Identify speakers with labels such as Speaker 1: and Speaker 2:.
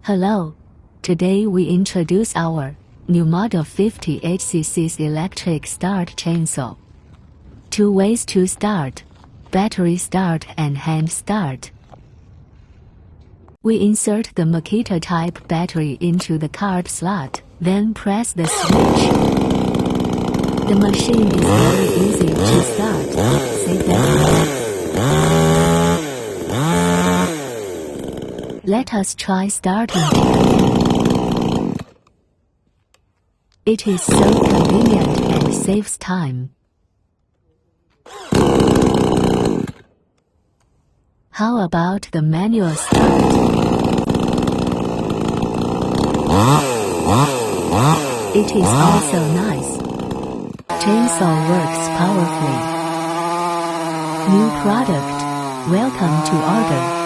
Speaker 1: Hello. Today we introduce our new model 58cc electric start chainsaw. 2 ways to start: battery start and hand start. We insert the Makita type battery into the card slot, then press the switch. The machine is very easy to start. Save battery. Let us try starting it again. It is so convenient and saves time. How about the manual start? It is also nice. Chainsaw works powerfully. New product. Welcome to order.